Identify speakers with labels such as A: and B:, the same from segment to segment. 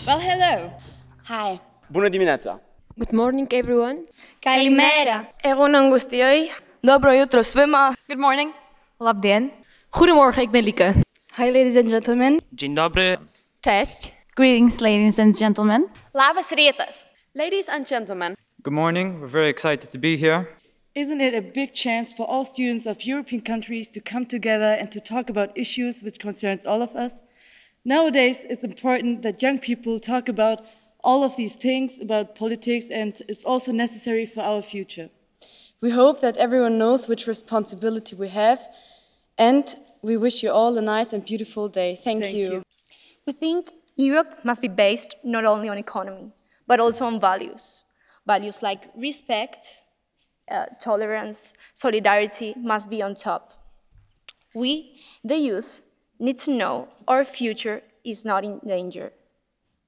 A: Well, hello. Hi.
B: Bună dimineața.
C: Good morning, everyone.
A: Kalimera.
D: Egunon guztioi. Dobro jutro svima. Good morning. Labdien.
C: Goedemorgen, ik ben Lieke.
D: Hi, ladies and gentlemen.
E: Dzień dobry.
A: Cześć.
F: Greetings, ladies and gentlemen.
A: Labas rytas.
C: Ladies and gentlemen.
G: Good morning. We're very excited to be here.
H: Isn't it a big chance for all students of European countries to come together and to talk about issues which concerns all of us? Nowadays, it's important that young people talk about all of these things, about politics, and it's also necessary for our future.
I: We hope that everyone knows which responsibility we have, and we wish you all a nice and beautiful day. Thank you.
J: We think Europe must be based not only on economy, but also on values. Values like respect, tolerance, solidarity must be on top. We, the youth, need to know our future is not in danger.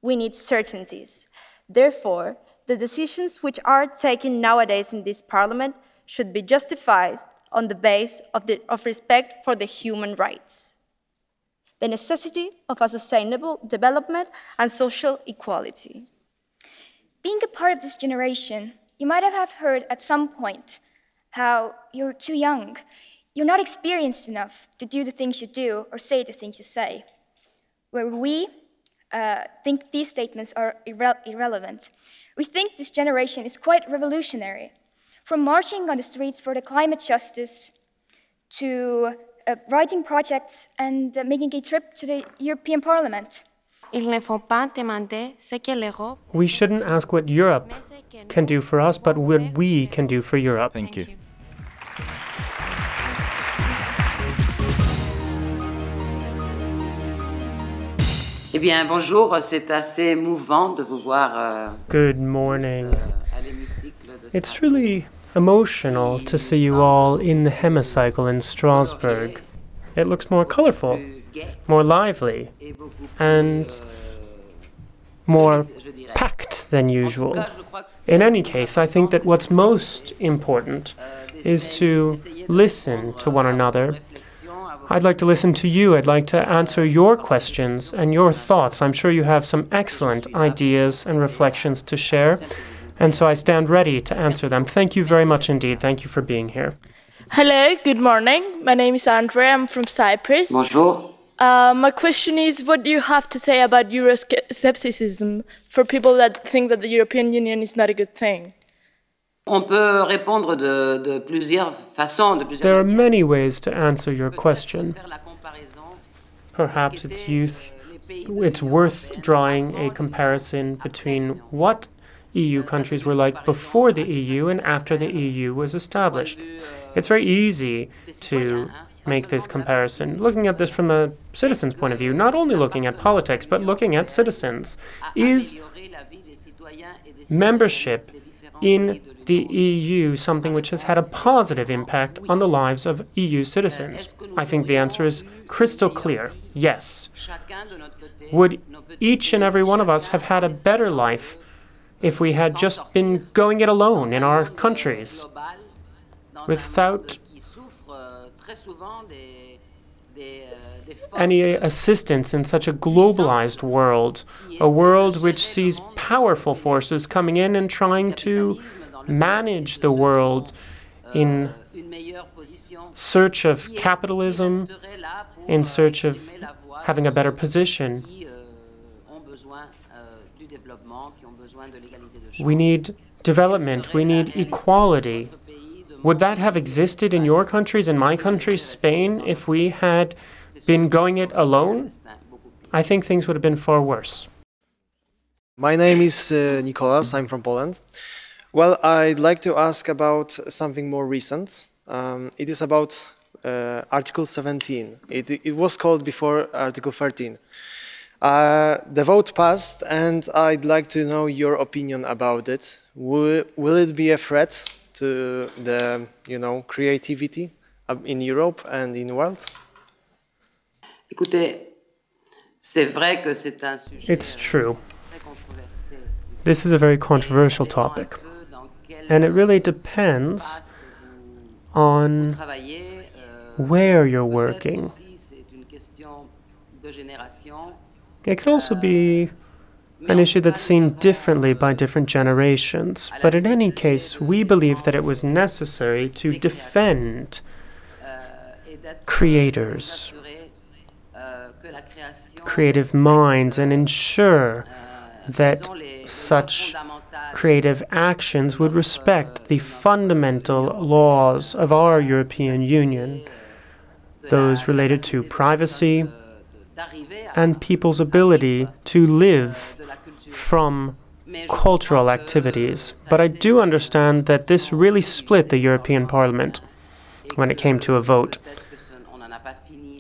J: We need certainties. Therefore, the decisions which are taken nowadays in this parliament should be justified on the basis of respect for the human rights, the necessity of a sustainable development and social equality.
K: Being a part of this generation, you might have heard at some point how you're too young. You're not experienced enough to do the things you do or say the things you say. Where we think these statements are irrelevant. We think this generation is quite revolutionary. From marching on the streets for the climate justice to writing projects and making a trip to the European Parliament.
L: We shouldn't ask what Europe can do for us, but what we can do for Europe.
G: Thank you.
M: Eh bien, bonjour, c'est assez émouvant de vous voir
L: Good morning. It's truly emotional to see you all in the hemicycle in Strasbourg. It looks more colorful, more lively, and more packed than usual. In any case, I think that what's most important is to listen to one another. I'd like to listen to you. I'd like to answer your questions and your thoughts. I'm sure you have some excellent ideas and reflections to share, and so I stand ready to answer them. Thank you very much indeed. Thank you for being here.
D: Hello, good morning. My name is Andre. I'm from Cyprus.
M: Bonjour.
D: My question is, what do you have to say about Euroscepticism for people that think that the European Union is not a good thing?
M: On peut répondre de plusieurs façons,
L: There are many ways to answer your question. Perhaps it's worth drawing a comparison between what EU countries were like before the EU and after the EU was established. It's very easy to make this comparison, looking at this from a citizen's point of view, not only looking at politics, but looking at citizens. Is membership in the EU something which has had a positive impact on the lives of EU citizens? I think the answer is crystal clear, yes. Would each and every one of us have had a better life if we had just been going it alone in our countries, without any assistance in such a globalized world, a world which sees powerful forces coming in and trying to manage the world in search of capitalism, in search of having a better position? We need development, we need equality. Would that have existed in your countries, in my country, Spain, if we had been going it alone? I think things would have been far worse.
N: My name is Nicolas, I'm from Poland. Well, I'd like to ask about something more recent. It is about Article 17. It was called before Article 13. The vote passed, and I'd like to know your opinion about it. Will it be a threat to the, creativity in Europe and in the world?
L: It's true. This is a very controversial topic, and it really depends on where you're working. It can also be an issue that's seen differently by different generations. But in any case, we believe that it was necessary to defend creators, creative minds, and ensure that such creative actions would respect the fundamental laws of our European Union, those related to privacy and people's ability to live from cultural activities. But I do understand that this really split the European Parliament when it came to a vote.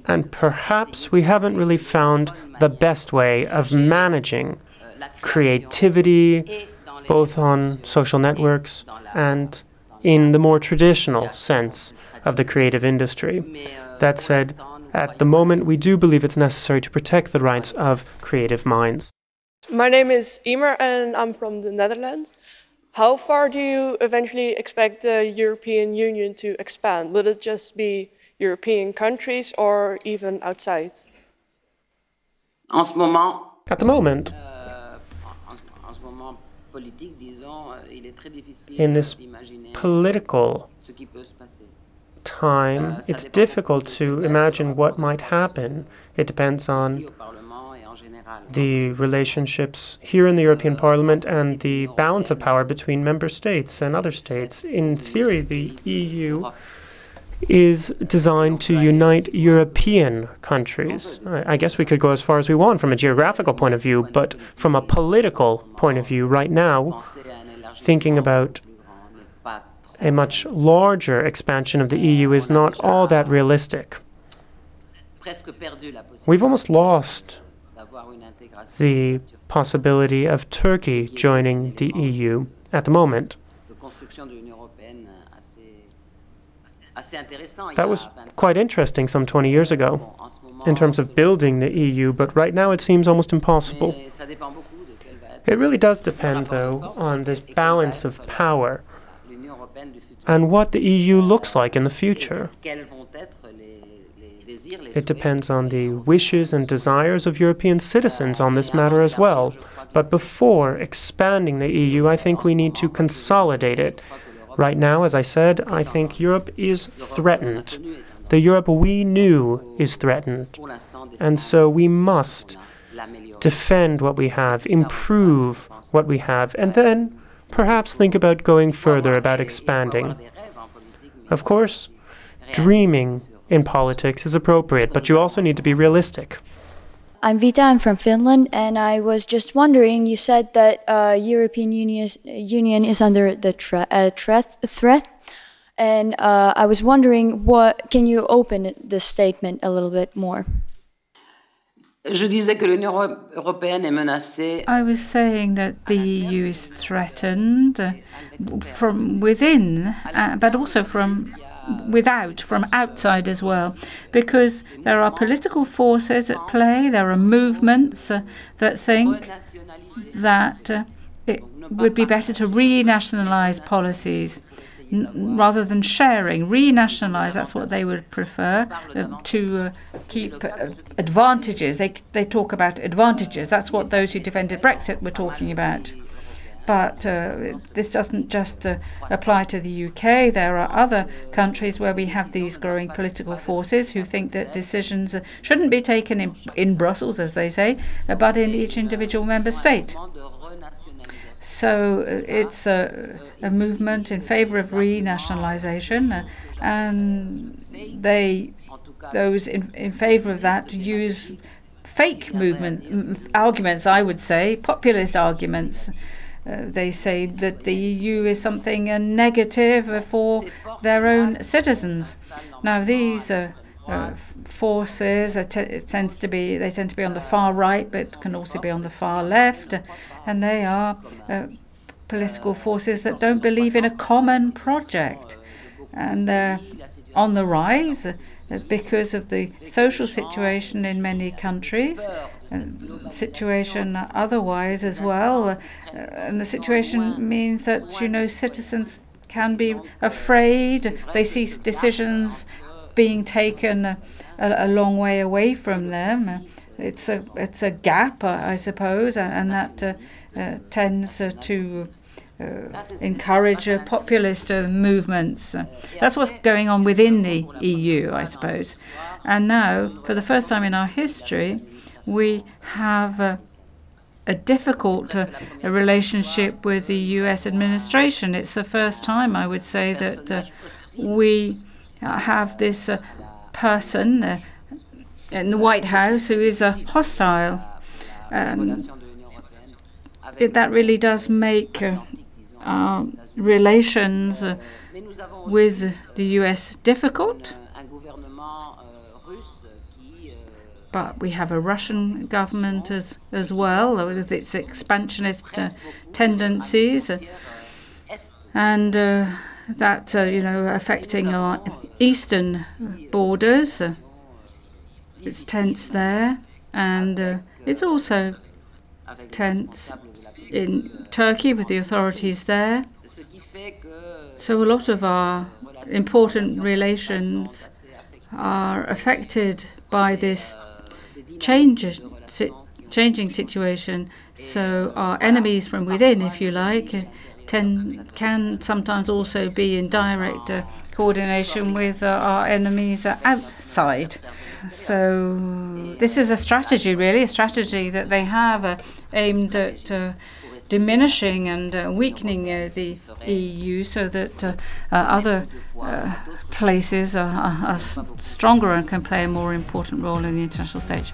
L: And perhaps we haven't really found the best way of managing creativity, both on social networks and in the more traditional sense of the creative industry. That said, at the moment, we do believe it's necessary to protect the rights of creative minds.
B: My name is Emer and I'm from the Netherlands. How far do you eventually expect the European Union to expand? Will it just be European countries or even outside?
L: At the moment, in this political time, it's difficult to imagine what might happen. It depends on the relationships here in the European Parliament and the balance of power between member states and other states. In theory, the EU is designed to unite European countries. I guess we could go as far as we want from a geographical point of view, but from a political point of view right now, thinking about a much larger expansion of the EU is not all that realistic. We've almost lost the possibility of Turkey joining the EU at the moment. That was quite interesting some 20 years ago in terms of building the EU, but right now it seems almost impossible. It really does depend, though, on this balance of power and what the EU looks like in the future. It depends on the wishes and desires of European citizens on this matter as well. But before expanding the EU, I think we need to consolidate it. Right now, as I said, I think Europe is threatened. The Europe we knew is threatened. And so we must defend what we have, improve what we have, and then perhaps think about going further, about expanding. Of course, dreaming in politics is appropriate, but you also need to be realistic.
E: I'm Vita, I'm from Finland, and I was just wondering, you said that European Union is under the threat, and I was wondering, can you open this statement a little bit more?
M: I
F: was saying that the EU is threatened from within, but also from outside as well, because there are political forces at play, there are movements that think that it would be better to renationalize policies rather than sharing. Renationalize, that's what they would prefer, to keep advantages. They talk about advantages. That's what those who defended Brexit were talking about. But this doesn't just apply to the UK. There are other countries where we have these growing political forces who think that decisions shouldn't be taken in Brussels, as they say, but in each individual member state. So it's a movement in favor of renationalization, and those in favor of that use fake arguments, I would say, populist arguments. They say that the EU is something negative for their own citizens. Now, these forces tend to be on the far right, but can also be on the far left, and they are political forces that don't believe in a common project, and they're on the rise because of the social situation in many countries, situation otherwise as well, and the situation means that citizens can be afraid. They see decisions being taken a long way away from them, it's a gap, I suppose, and that tends to encourage populist movements. That's what's going on within the EU, I suppose. And now, for the first time in our history, we have a difficult relationship with the US administration. It's the first time, I would say, that we have this person in the White House who is hostile. That really does make relations with the US difficult. But we have a Russian government as well, with its expansionist tendencies, and that affecting our eastern borders. It's tense there, and it's also tense in Turkey with the authorities there. So a lot of our important relations are affected by this changing situation. So our enemies from within, if you like, can sometimes also be in direct coordination with our enemies outside. So this is a strategy, really, a strategy that they have aimed at diminishing and weakening the EU, so that other places are stronger and can play a more important role in the international stage.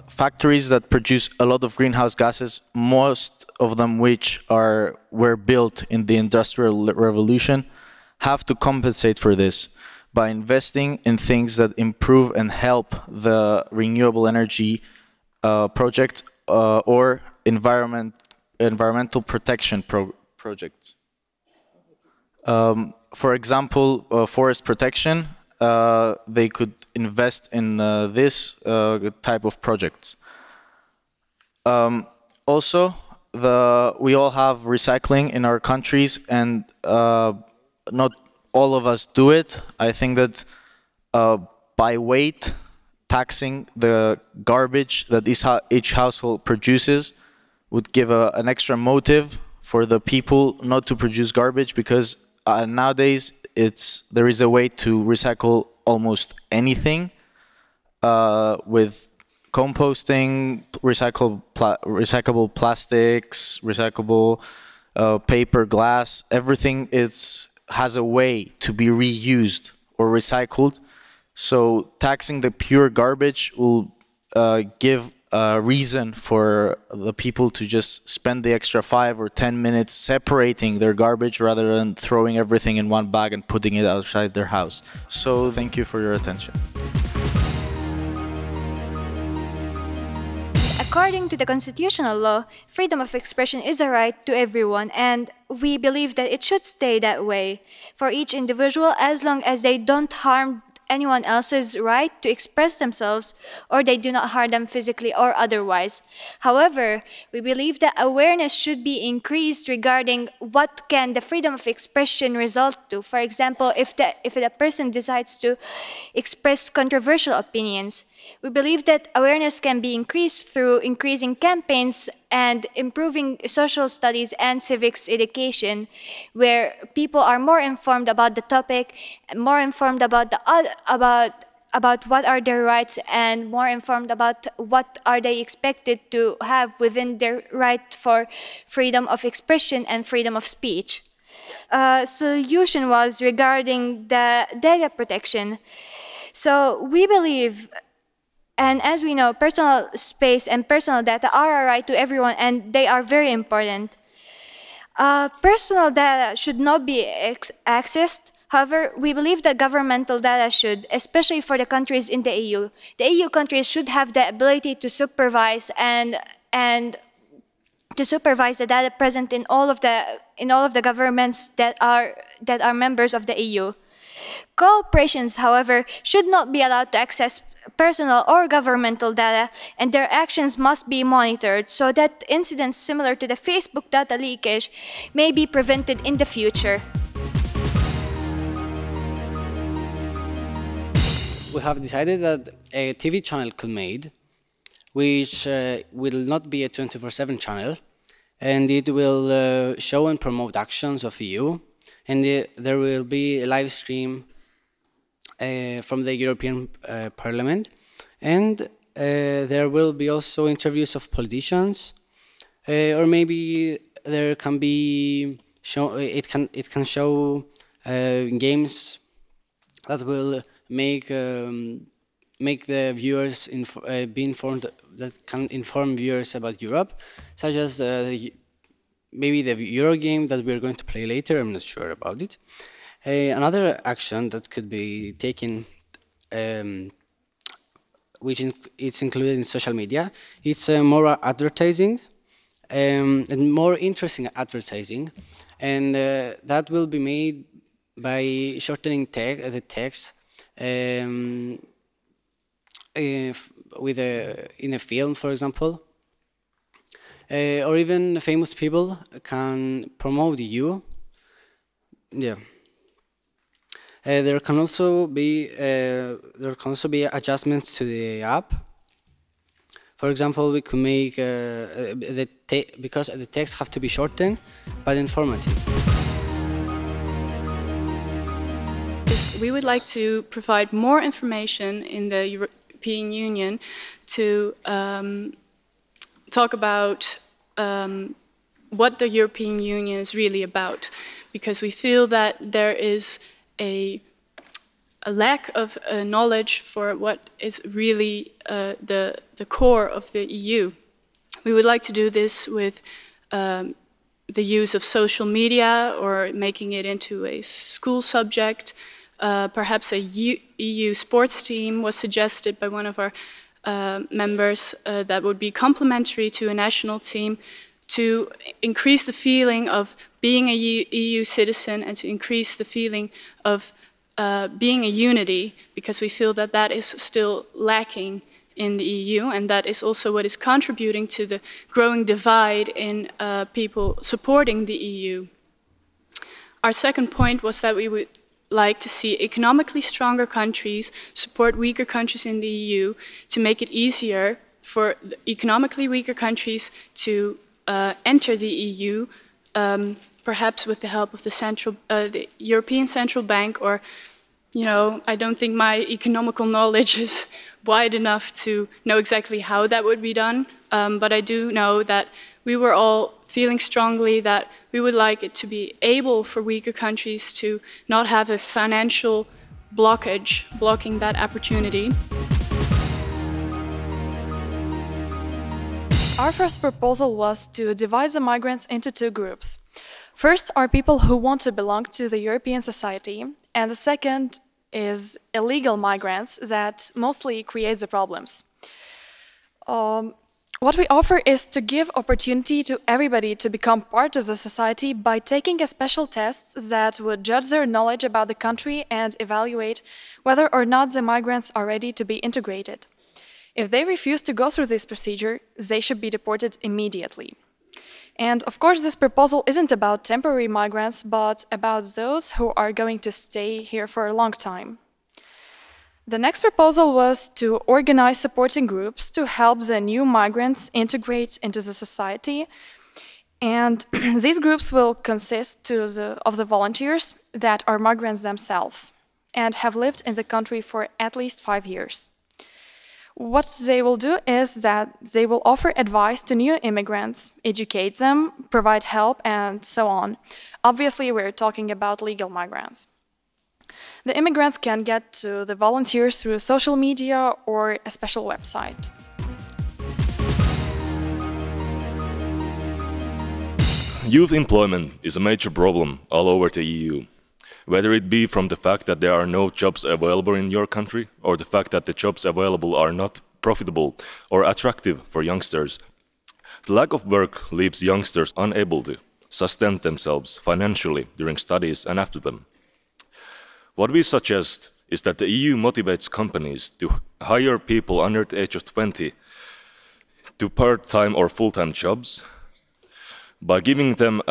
O: Factories that produce a lot of greenhouse gases, most of them which were built in the Industrial Revolution, have to compensate for this by investing in things that improve and help the renewable energy projects or environmental protection projects. For example, forest protection, they could invest in this type of projects. Also, we all have recycling in our countries, and not all of us do it. I think that by weight, taxing the garbage that each household produces would give an extra motive for the people not to produce garbage, because nowadays there is a way to recycle almost anything with composting, recyclable plastics, recyclable paper, glass. Everything has a way to be reused or recycled. So taxing the pure garbage will give a reason for the people to just spend the extra 5 or 10 minutes separating their garbage rather than throwing everything in one bag and putting it outside their house. So thank you for your attention.
P: According to the constitutional law, freedom of expression is a right to everyone, and we believe that it should stay that way for each individual, as long as they don't harm anyone else's right to express themselves, or they do not harm them physically or otherwise. However, we believe that awareness should be increased regarding what can the freedom of expression result to. For example, if the person decides to express controversial opinions, we believe that awareness can be increased through increasing campaigns and improving social studies and civics education, where people are more informed about the topic, more informed about about what are their rights, and more informed about what are they expected to have within their right for freedom of expression and freedom of speech. Solution was regarding the data protection. So we believe, and as we know, personal space and personal data are a right to everyone, and they are very important. Personal data should not be accessed. However, we believe that governmental data should, especially for the countries in the EU. The EU countries should have the ability to supervise and to supervise the data present in all of the governments that are members of the EU. Corporations, however, should not be allowed to access personal or governmental data, and their actions must be monitored so that incidents similar to the Facebook data leakage may be prevented in the future.
Q: we have decided that a TV channel could be made, which will not be a 24/7 channel, and it will show and promote actions of EU, and there will be a live stream from the European Parliament, and there will be also interviews of politicians, or maybe there can be it can show games that will make the viewers be informed, that can inform viewers about Europe, such as maybe the Euro game that we're going to play later. I'm not sure about it. Another action that could be taken, which it's included in social media, it's more advertising and more interesting advertising, and that will be made by shortening the text in a film, for example, or even famous people can promote EU. Yeah. There can also be adjustments to the app. For example, we could make because the text have to be shortened but informative.
R: We would like to provide more information in the European Union to talk about what the European Union is really about, because we feel that there is a lack of knowledge for what is really the core of the EU. We would like to do this with the use of social media, or making it into a school subject. Perhaps a EU sports team was suggested by one of our members that would be complementary to a national team, to increase the feeling of being a EU citizen and to increase the feeling of being a unity, because we feel that that is still lacking in the EU, and that is also what is contributing to the growing divide in people supporting the EU. Our second point was that we would like to see economically stronger countries support weaker countries in the EU to make it easier for the economically weaker countries to enter the EU, perhaps with the help of the European Central Bank, or, you know, I don't think my economical knowledge is wide enough to know exactly how that would be done, but I do know that we were all feeling strongly that we would like it to be able for weaker countries to not have a financial blockage blocking that opportunity.
S: Our first proposal was to divide the migrants into two groups. First are people who want to belong to the European society, and the second is illegal migrants that mostly create the problems. What we offer is to give opportunity to everybody to become part of the society by taking a special tests that would judge their knowledge about the country and evaluate whether or not the migrants are ready to be integrated. If they refuse to go through this procedure, they should be deported immediately. And of course, this proposal isn't about temporary migrants, but about those who are going to stay here for a long time. The next proposal was to organize supporting groups to help the new migrants integrate into the society. And these groups will consist of the volunteers that are migrants themselves and have lived in the country for at least 5 years. What they will do is that they will offer advice to new immigrants, educate them, provide help, and so on. Obviously, we're talking about legal migrants. The immigrants can get to the volunteers through social media or a special website.
T: Youth employment is a major problem all over the EU. Whether it be from the fact that there are no jobs available in your country, or the fact that the jobs available are not profitable or attractive for youngsters. The lack of work leaves youngsters unable to sustain themselves financially during studies and after them. What we suggest is that the EU motivates companies to hire people under the age of 20 to part-time or full-time jobs by giving them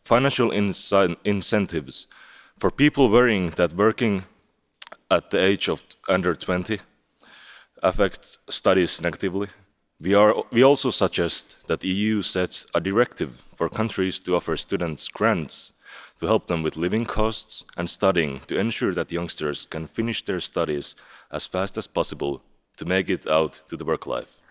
T: financial incentives for people worrying that working at the age of under 20 affect studies negatively. We also suggest that EU sets a directive for countries to offer students grants to help them with living costs and studying to ensure that youngsters can finish their studies as fast as possible to make it out to the work life.